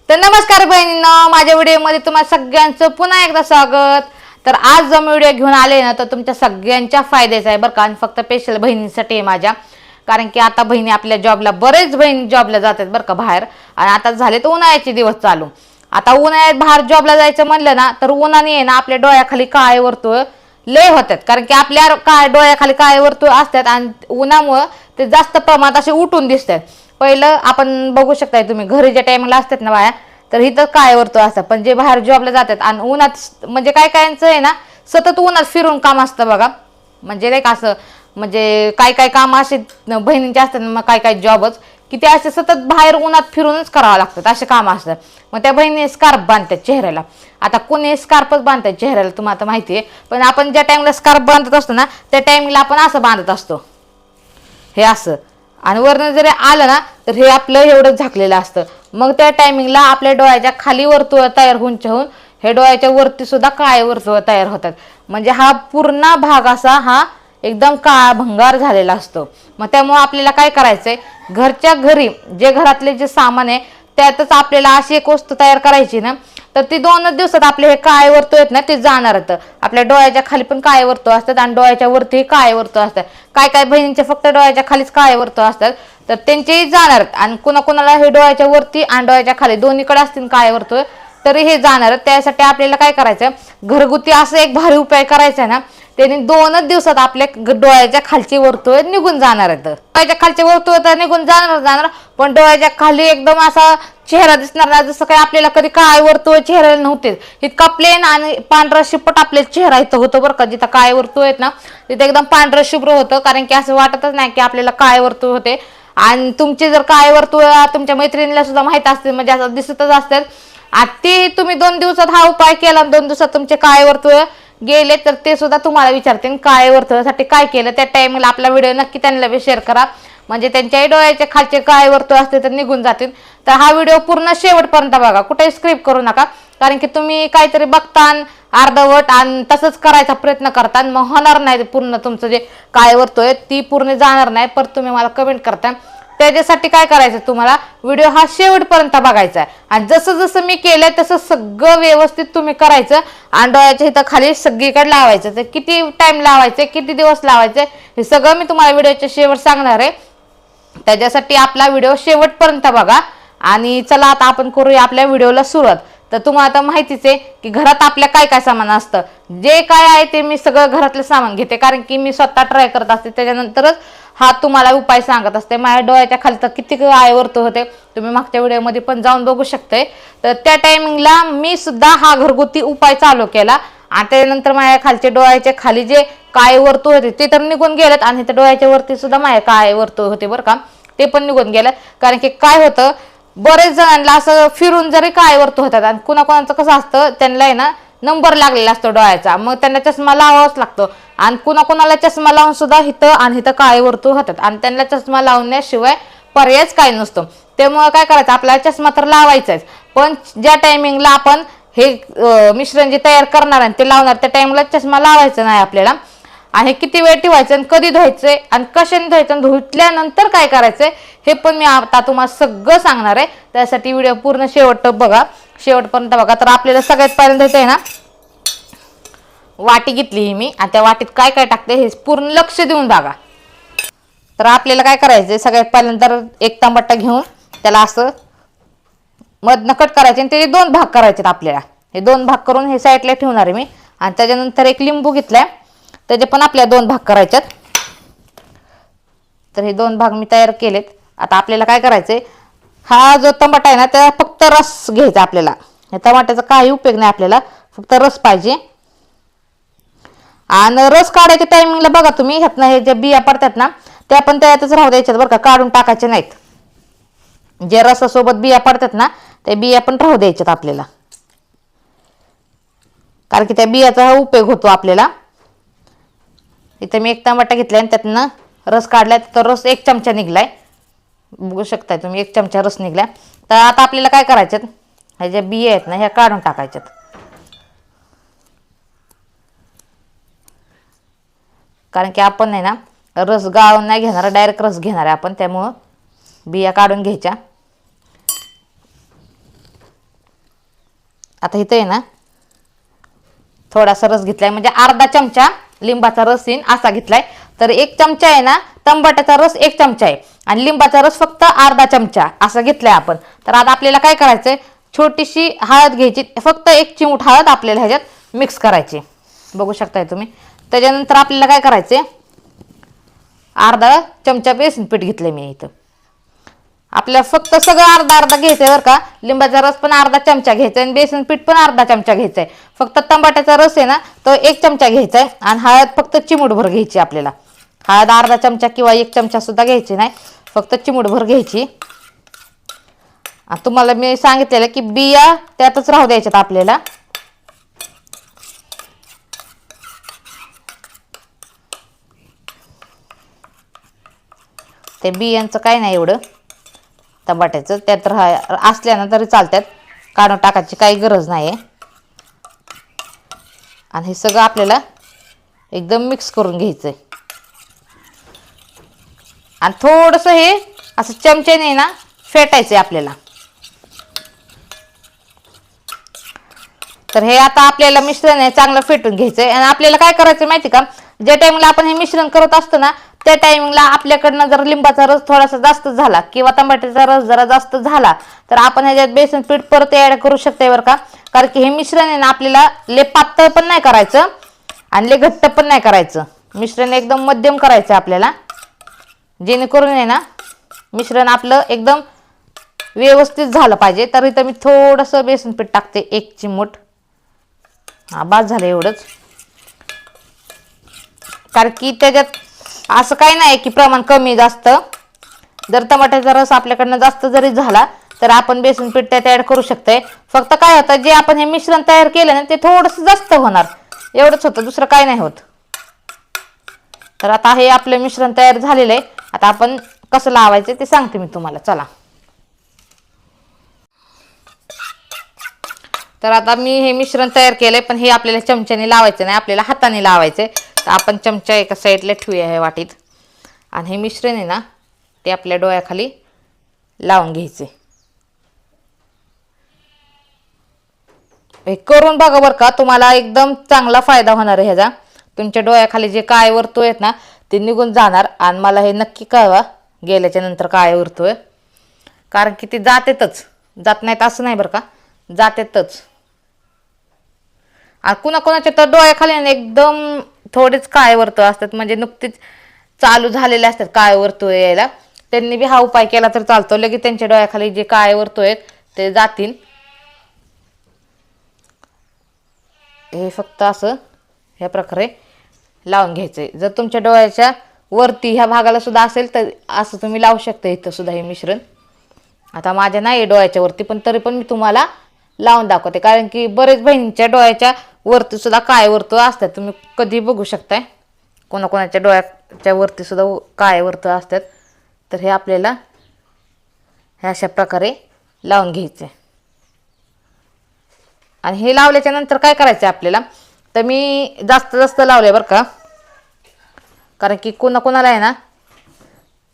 तर नमस्कार बहिणींनो, माझ्या व्हिडिओमध्ये तुम्हाला सगळ्यांचं पुन्हा एकदा स्वागत. तर आज जो मी व्हिडिओ घेऊन आले ना, तर तुमच्या सगळ्यांच्या फायद्याचा आहे बरं का. आणि फक्त स्पेशल बहिणींसाठी आहे माझ्या, कारण की आता बहिणी आपल्या जॉबला, बरेच बहिणी जॉबला जातात बरं का बाहेर. आणि आता झाले तर उन्हाळ्याचे दिवस चालू. आता उन्हाळ्यात बाहेर जॉबला जायचं म्हणलं ना, तर उन्हाने आहे ना आपल्या डोळ्याखाली काळे वर्तुळ लय होतात, कारण की आपल्या डोळ्याखाली काळे वर्तुळ असतात आणि उन्हामुळे ते जास्त प्रमाणात असे उठून दिसतात. पहिलं आपण बघू शकताय तुम्ही, घरी ज्या टायमिंगला असतात ना बाया, तर इथं काय वर्तुळ असतात. पण जे बाहेर जॉबला जातात आणि उन्हात, म्हणजे काय कायांचं आहे ना सतत उन्हात फिरून काम असतं बघा. म्हणजे नाही का असं, म्हणजे काय काय काम असे बहिणींचे असतात, मग काय काय जॉबच की ते असे सतत बाहेर उन्हात फिरूनच करावं लागतात, असे काम असतात. मग त्या बहिणी स्कार्फ बांधतात चेहऱ्याला. आता कोणी स्कार्फच बांधतात चेहऱ्याला तुम्हाला आता माहिती आहे, पण आपण ज्या टाइमला स्कार्फ बांधत असतो ना, त्या टाइमला आपण असं बांधत असतो, हे असं. आणि वरनं जरी आलं ना, तर हे आपलं एवढं झाकलेलं असतं. मग त्या टायमिंगला आपल्या डोळ्याच्या खाली वर्तुळ तयार होऊन हे डोळ्याच्या वरती सुद्धा काळे वर्तुळ तयार होतात. म्हणजे हा पूर्ण भाग असा हा एकदम काळा भंगार झालेला असतो. मग त्यामुळे आपल्याला काय करायचंय, घरच्या घरी जे घरातले जे सामान आहे त्यातच आपल्याला अशी एक वस्तू तयार करायची ना, तर ती 2 दिवसात आपले हे काळे वर्तुळ आहेत ना ते जाणार. आपल्या डोळ्याच्या खाली पण काळे वर्तुळ असतात आणि डोळ्याच्या वरती काळे वर्तुळ असतात. काय काय बहिणींच्या फक्त डोळ्याच्या खालीच काळे वर्तुळ असतात, तर त्यांचेही जाणार. आणि कुणाकुणाला हे डोळ्याच्या वरती आणि डोळ्याच्या खाली दोन्हीकडे असतील काळे वर्तुळ, तरी हे जाणार. त्यासाठी आपल्याला काय करायचं, घरगुती असं एक भारी उपाय करायचा आहे ना, त्यांनी 2 दिवसात आपल्या डोळ्याच्या खालची वर्तुळ निघून जाणार आहेत. डोळ्याच्या खालचे वर्तुळ तर निघून जाणार, पण डोळ्याच्या खाली एकदम असा चेहरा दिसणार ना, जसं काही आपल्याला कधी काळे वर्तुळ चेहऱ्याला नव्हते. इतका प्लेन आणि पांढरा शिपट आपल्या चेहरा इथं होतं बरं का. जिथं काळे वर्तुळ आहेत ना तिथे एकदम पांढरं शुभ्र होतं, कारण की असं वाटतच नाही की आपल्याला काळे वर्तुळ होते. आणि तुमचे जर काळे वर्तुळ तुमच्या मैत्रिणीला सुद्धा माहित असतील, म्हणजे असं दिसतच असतात. ते तुम्ही 2 दिवसात हा उपाय केला, 2 दिवसात तुमचे काळे वर्तुळ गेले, तर ते सुद्धा तुम्हाला विचारतील काळे वर्तुळासाठी काय केलं. त्या टाइमला आपला व्हिडिओ नक्की त्यांना बी शेअर करा, म्हणजे त्यांच्याही डोळ्याच्या खालचे काळे वर्तुळ असते तर निघून जातील. तर हा व्हिडिओ पूर्ण शेवटपर्यंत बघा, कुठेही स्क्रिप्ट करू नका, कारण की तुम्ही काहीतरी बघता अर्धवट आणि तसंच करायचा प्रयत्न करता, मग होणार नाही पूर्ण. तुमचं जे काळे वर्तुळ ती पूर्ण जाणार नाही. परत तुम्ही मला कमेंट करता. त्याच्यासाठी काय करायचं, तुम्हाला व्हिडिओ हा शेवटपर्यंत बघायचा आहे. आणि जसं जसं मी केलंय तसं सगळं व्यवस्थित तुम्ही करायचं. आणि डोळ्याच्या इथं खाली सगळीकडे लावायचं. तर किती टाइम लावायचे, किती दिवस लावायचे, हे सगळं मी तुम्हाला व्हिडिओच्या शेवट सांगणार आहे. त्याच्यासाठी आपला व्हिडिओ शेवटपर्यंत बघा. आणि चला आता आपण करूया आपल्या व्हिडिओला सुरुवात. तर तुम्हाला आता माहितीच आहे की घरात आपल्या काय काय सामान असतं. जे काय आहे ते मी सगळं घरातलं सामान घेते, कारण की मी स्वतः ट्राय करत असते, त्याच्यानंतरच हा तुम्हाला उपाय सांगत असते. माझ्या डोळ्याच्या खाली तर किती काळे वर्तुळ होते, तुम्ही मागच्या व्हिडिओमध्ये पण जाऊन बघू शकताय. तर त्या टायमिंगला मी सुद्धा हा घरगुती उपाय चालू केला. आणि त्यानंतर माझ्या खालचे डोळ्याच्या खाली जे काळे वर्तुळ होते ते तर निघून गेलेत, आणि त्या डोळ्याच्या वरती सुद्धा माझ्या काळे वर्तुळ होते बरं का, ते पण निघून गेलं. कारण की काय होतं, बरेच जणांना असं फिरून जरी काळे वर्तुळ होतात, आणि कुणाकुणाचं कसं असतं, त्यांना आहे ना नंबर लागलेला असतो डोळ्याचा, मग त्यांना चष्मा लावावाच लागतो. आणि कुणाकुणाला चष्मा लावून सुद्धा इथं आणि इथं काळे वर्तुळ होतात, आणि त्यांना चष्मा लावण्याशिवाय पर्यायच काही नसतो. त्यामुळे काय करायचं, आपल्याला चष्मा तर लावायचाच, पण ज्या टायमिंगला आपण हे मिश्रण जे तयार करणार आणि ते लावणार, त्या टाइमला चष्मा लावायचा नाही आपल्याला. आणि किती वेळ ठेवायचं, आणि कधी धुवायचंय, आणि कशाने धुवायचं, धुतल्यानंतर काय करायचंय, हे पण मी आता तुम्हाला सगळं सांगणार आहे. त्यासाठी व्हिडिओ पूर्ण शेवटपर्यंत बघा. तर आपल्याला सगळ्यात पहिल्यांदा इथे आहे ना वाटी घेतली ही मी, आणि त्या वाटीत काय काय टाकते हे पूर्ण लक्ष देऊन बघा. तर आपल्याला काय करायचंय, सगळ्यात पहिल्यांदा एक तांबट्टा घेऊन त्याला असं मधनं कट करायचे, आणि त्याचे 2 भाग करायचे. आपल्याला हे 2 भाग करून हे साईडला ठेवणार आहे मी. आणि त्याच्यानंतर एक लिंबू घेतलाय, त्याचे पण आपल्याला 2 भाग करायच्यात. तर हे 2 भाग मी तयार केलेत. आता आपल्याला काय करायचंय, हा जो टमाटा आहे ना त्याला फक्त रस घ्यायचा आपल्याला. या टमाट्याचा काही उपयोग नाही आपल्याला, फक्त रस पाहिजे. आणि रस काढायच्या टायमिंगला बघा तुम्ही, ह्यातनं हे जे बिया पडतात ना त्या पण त्यातच राहू द्यायच्यात बरं का, काढून टाकायचे नाहीत. जे रसासोबत बिया पडतात ना त्या बिया पण राहू द्यायच्यात आपल्याला, कारण की त्या बियाचा उपयोग होतो आपल्याला. इथं मी एक टमाटा घेतलाय आणि त्यातनं रस काढलाय, तर रस 1 चमचा निघलाय, बघू शकताय तुम्ही, 1 चमचा रस निघलाय. तर आता आपल्याला काय करायच्यात, ह्या ज्या बिया आहेत ना ह्या काढून टाकायच्यात. कारण की आपण नाही ना रस गाळून नाही घेणार, डायरेक्ट रस घेणार आहे आपण, त्यामुळं बिया काढून घ्यायच्या. आता इथं आहे ना थोडासा रस घेतलाय, म्हणजे अर्धा चमचा लिंबाचा रस येईन असा घेतलाय. तर 1 चमचा आहे ना टमाट्याचा रस 1 चमचा आहे आणि लिंबाचा रस फक्त अर्धा चमचा असं घेतलाय आपण. तर आता आपल्याला काय करायचंय, छोटीशी हळद घ्यायची, फक्त 1 चिमूट हळद आपल्याला ह्याच्यात मिक्स करायची, बघू शकताय तुम्ही. त्याच्यानंतर आपल्याला काय करायचंय, अर्धा चमचा बेसन पीठ घेतलंय मी इथं. आपल्याला फक्त सगळं अर्धा अर्धा घ्यायचंय बरं का. लिंबाचा रस पण अर्धा चमचा घ्यायचा आणि बेसन पीठ पण अर्धा चमचा घ्यायचंय. फक्त टमाट्याचा रस आहे ना तो 1 चमचा घ्यायचा आहे आणि हळद फक्त चिमूटभर घ्यायची आपल्याला. हळद अर्धा चमचा किंवा 1 चमचा सुद्धा घ्यायची नाही, फक्त चिमूटभर घ्यायची. तुम्हाला मी सांगितलेलं की बिया त्यातच राहू द्यायच्यात आपल्याला. ते बियांचं काय नाही एवढं, टमाट्याचं त्यात असल्यानं तरी चालतात, काढून टाकायची काही गरज नाही आहे. आणि हे सगळं आपल्याला एकदम मिक्स करून घ्यायचंय आणि थोडंसं हे असं चमच्याने ना फेटायचंय आपल्याला. तर हे आता आपल्याला मिश्रण आहे चांगलं फेटून घ्यायचंय. आणि आपल्याला काय करायचं माहिती का, ज्या टाइमला आपण हे मिश्रण करत असतो ना त्या टायमिंगला आपल्याकडनं जर लिंबाचा रस थोडासा जास्त झाला किंवा टमाट्याचा रस जरा जास्त झाला तर आपण ह्याच्यात बेसन पीठ परत ऍड करू शकते बरं का. कारण की हे मिश्रण आहे ना आपल्याला लय पातळ पण नाही करायचं आणि लय घट्ट पण नाही करायचं, मिश्रण एकदम मध्यम करायचं आपल्याला, जेणेकरून आहे ना मिश्रण आपलं एकदम व्यवस्थित झालं पाहिजे. तर इथं मी थोडंसं बेसन पीठ टाकते, 1 चिमूट. बस झालं एवढंच. कारण की त्याच्यात असं काही नाही की प्रमाण कमी जास्त. जर टमाट्याचा रस आपल्याकडनं जास्त जरी झाला तर आपण बेसन पीठ त्यात ऍड करू शकते. फक्त काय होतं, जे आपण हे मिश्रण तयार केलं ना ते थोडंसं जास्त होणार, एवढंच होतं, दुसरं काय नाही होत. तर आता हे आपलं मिश्रण तयार झालेलं आहे. आता आपण कसं लावायचं ते सांगते मी तुम्हाला, चला. तर आता मी हे मिश्रण तयार केलंय, पण हे आपल्याला चमच्याने लावायचं नाही, आपल्याला हाताने लावायचंय. तर आपण चमचा एका साईडला ठेवूया हे वाटीत आणि हे मिश्रण आहे ना ते आपल्या डोळ्याखाली लावून घ्यायचे. हे करून बघा बरं का, तुम्हाला एकदम चांगला फायदा होणार आहे ह्याचा. तुमच्या डोळ्याखाली जे काळे वर्तुळ आहेत ना ते निघून जाणार. आणि मला हे नक्की कळवा गेल्याच्या नंतर काळे वर्तुळ, कारण की ते जातेतच, जात नाहीत असं नाही बरं का, जातेतच. आणि कुणाकुणाच्या तर डोळ्याखाली एकदम थोडेच काळे वर्तुळ असतात, म्हणजे नुकतीच चालू झालेले असतात काळे वर्तुळ यायला. त्यांनी बी हा उपाय केला तर चालतो, लगेच त्यांच्या डोळ्याखाली जे काळे वर्तुळ आहेत ते जातील. हे फक्त असं ह्या प्रकारे लावून घ्यायचंय. जर तुमच्या डोळ्याच्या वरती ह्या भागाला सुद्धा असेल तर असं तुम्ही लावू शकता इथं सुद्धा हे मिश्रण. आता माझ्या नाही डोळ्याच्या वरती, पण तरी पण मी तुम्हाला लावून दाखवते, कारण की बरेच बहिणींच्या डोळ्याच्या वरती सुद्धा काळे वर्तुळ असतात, तुम्ही कधी बघू शकताय. कोणाकोणाच्या डोळ्याच्या वरती सुद्धा काळे वर्तुळ असतात. तर हे आपल्याला ह्या अशा प्रकारे लावून घ्यायचे. आणि हे लावल्याच्या नंतर काय करायचं आपल्याला, तर मी जास्त जास्त लावले बरं का, कारण की कोणाकोणाला आहे ना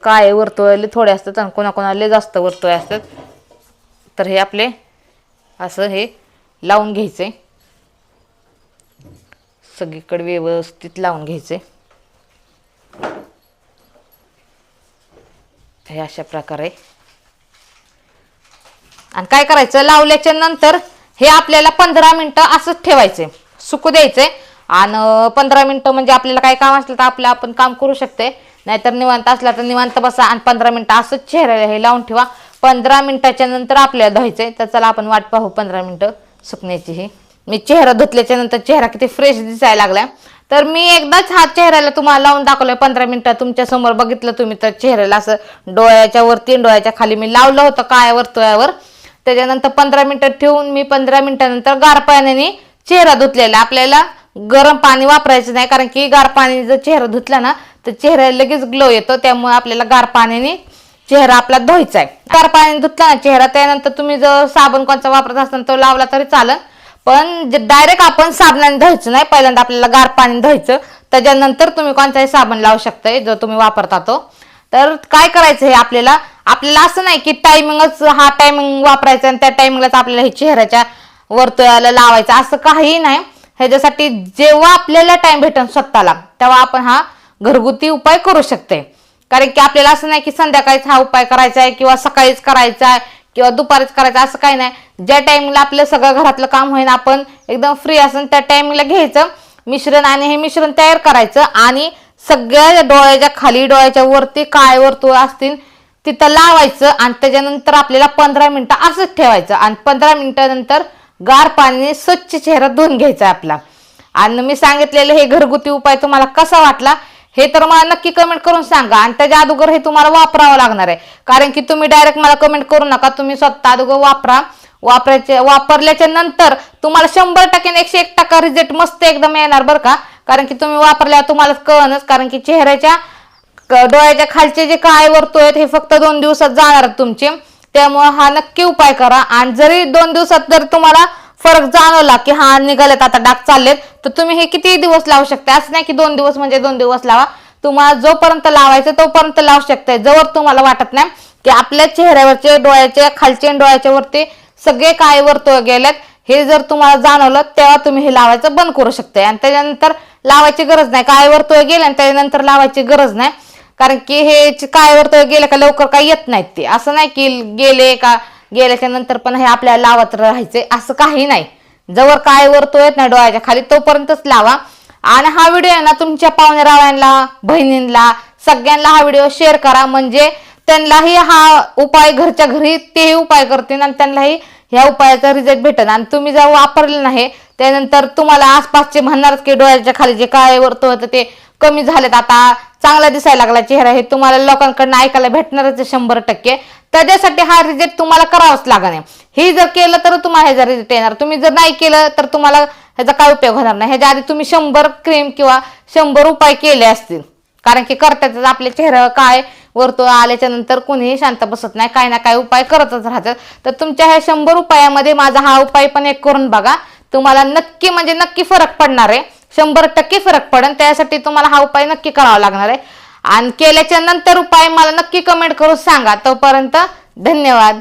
काळे वर्तुळ थोडे असतात आणि कोणाकोणाला जास्त वर्तुळ असतात. तर हे आपले असं हे लावून घ्यायचे, सगळीकडे व्यवस्थित लावून घ्यायचे. हे अशा प्रकारे. आणि काय करायचं, लावल्याच्या नंतर हे आपल्याला 15 मिनिटं असंच ठेवायचे, सुकू द्यायचे. आणि 15 मिनिटं म्हणजे आपल्याला काय काम असलं तर आपण काम करू शकते, नाहीतर निवांत असला तर निवांत बसा आणि 15 मिनिटं असंच चेहऱ्याला हे लावून ठेवा. 15 मिनिटाच्या नंतर आपल्याला धुवायचंय. तर चला आपण वाट पाहू 15 मिनिटं सुकण्याची. ही मी चेहरा धुतल्याच्या नंतर चेहरा किती फ्रेश दिसायला लागलाय. तर मी एकदाच हा चेहऱ्याला तुम्हाला लावून दाखवलंय 15 मिनिटं, तुमच्या समोर बघितलं तुम्ही. तर चेहऱ्याला असं डोळ्याच्या वरती डोळ्याच्या खाली मी लावलं होतं काळ्या वर्तुळावर. त्याच्यानंतर 15 मिनिटं ठेवून मी 15 मिनिटानंतर गार पाण्याने चेहरा धुतलेला. आपल्याला गरम पाणी वापरायचं नाही, कारण की गार पाणी जर चेहरा धुतला ना तर चेहऱ्याला लगेच ग्लो येतो. त्यामुळे आपल्याला गार पाण्याने चेहरा आपला धुवायचा आहे. गार पाण्याने धुतला ना चेहरा, त्यानंतर तुम्ही जर साबण कोणता वापरत असताना तो लावला तरी चालेल, पण डायरेक्ट आपण साबणाने धुवायचं नाही. पहिल्यांदा आपल्याला गार पाणी धुवायचं, त्याच्यानंतर तुम्ही कोणताही साबण लावू शकताय जो तुम्ही वापरता तो. तर काय करायचं हे आपल्याला असं नाही की टायमिंगच हा टायमिंग वापरायचा आणि त्या टायमिंगलाच आपल्याला हे चेहऱ्याच्या वर्तुळाला लावायचं असं काही नाही. ह्याच्यासाठी जेव्हा आपल्याला टाइम भेटेल स्वतःला तेव्हा आपण हा घरगुती उपाय करू शकते. कारण की आपल्याला असं नाही की संध्याकाळीच हा उपाय करायचा आहे किंवा सकाळीच करायचा आहे किंवा दुपारीच करायचं असं काही नाही. ज्या टाइमला आपलं सगळं घरातलं काम होईन आपण एकदम फ्री असेल त्या टाइमला घ्यायचं मिश्रण आणि हे मिश्रण तयार करायचं आणि सगळ्या डोळ्याच्या खाली डोळ्याच्या वरती काय वर्तुळ असतील तिथं लावायचं आणि त्याच्यानंतर आपल्याला 15 मिनिटं असंच ठेवायचं आणि 15 मिनिटानंतर गार पाण्याने स्वच्छ चेहरा धुवून घ्यायचा आपला. आणि मी सांगितलेले हे घरगुती उपाय तुम्हाला कसा वाटला हे तर मला नक्की कमेंट करून सांगा. आणि त्याच्या अगोदर हे तुम्हाला वापरावं लागणार आहे. कारण की तुम्ही डायरेक्ट मला कमेंट करू नका, तुम्ही स्वतः अगोदर वापरा. वापरल्याच्या नंतर तुम्हाला 100% 101% रिझल्ट मस्त एकदम येणार बरं का. कारण की तुम्ही वापरल्यावर तुम्हाला कळणच. कारण की चेहऱ्याच्या डोळ्याच्या खालचे जे काय वर्तुळ आहेत हे फक्त 2 दिवसात जाणार आहेत तुमचे. त्यामुळे हा नक्की उपाय करा. आणि जरी 2 दिवसात जर तुम्हाला फरक जाणवला की हा निघालेत आता डाग चाललेत तर तुम्ही हे किती दिवस लावू शकता. असं नाही की 2 दिवस म्हणजे 2 दिवस लावा. तुम्हाला जोपर्यंत लावायचं तोपर्यंत लावू शकताय जोवर तुम्हाला वाटत नाही की आपल्या चेहऱ्यावरचे डोळ्याच्या खालचे डोळ्याच्या वरती सगळे काय वर्तुळ गेलेत हे जर तुम्हाला जाणवलं तेव्हा तुम्ही हे लावायचं बंद करू शकताय. आणि त्याच्यानंतर लावायची गरज नाही. काय वर्तुळ गेले आणि त्याच्यानंतर लावायची गरज नाही. कारण की हे काय वर्तुळ गेले का लवकर काही येत नाहीत ते. असं नाही की गेले का गेल्याच्या नंतर पण हे आपल्याला लावत राहायचे असं काही नाही. जवळ काय वर्तुळ येत नाही डोळ्याच्या खाली तोपर्यंतच लावा. आणि हा व्हिडिओ आहे ना तुमच्या पाहुण्यारावळ्यांना बहिणींना सगळ्यांना हा व्हिडिओ शेअर करा. म्हणजे त्यांनाही हा उपाय घरच्या घरी तेही उपाय करतील आणि त्यांनाही ह्या उपायाचा रिझल्ट भेटेल. आणि तुम्ही जर वापरले नाही त्यानंतर तुम्हाला आसपासचे म्हणणारच की डोळ्याच्या खाली जे काय वर्तुळ होतं ते कमी झालेत आता चांगला दिसायला लागला चेहरा. हे तुम्हाला लोकांकडून ऐकायला भेटणारच 100%. त्याच्यासाठी हा रिझल्ट तुम्हाला करावाच लागणार. हे जर केलं तर तुम्हाला ह्याचा रिझल्ट येणार. तुम्ही जर नाही केलं तर तुम्हाला ह्याचा काय उपयोग होणार नाही. ह्याच्या आधी तुम्ही 100 क्रीम किंवा 100 उपाय केले असतील. कारण की करतातच आपल्या चेहऱ्यावर काय वर्तुळ आल्याच्या नंतर कोणीही शांत बसत नाही. काय ना काय उपाय करतच राहतात. तर तुमच्या ह्या 100 उपायामध्ये माझा हा उपाय पण एक करून बघा. तुम्हाला नक्की म्हणजे नक्की फरक पडणार आहे. 100% फरक पडेल. त्यासाठी तुम्हाला हा उपाय नक्की करावा लागणार आहे. आणि केल्याच्या नंतर उपाय मला नक्की कमेंट करून सांगा. तोपर्यंत धन्यवाद.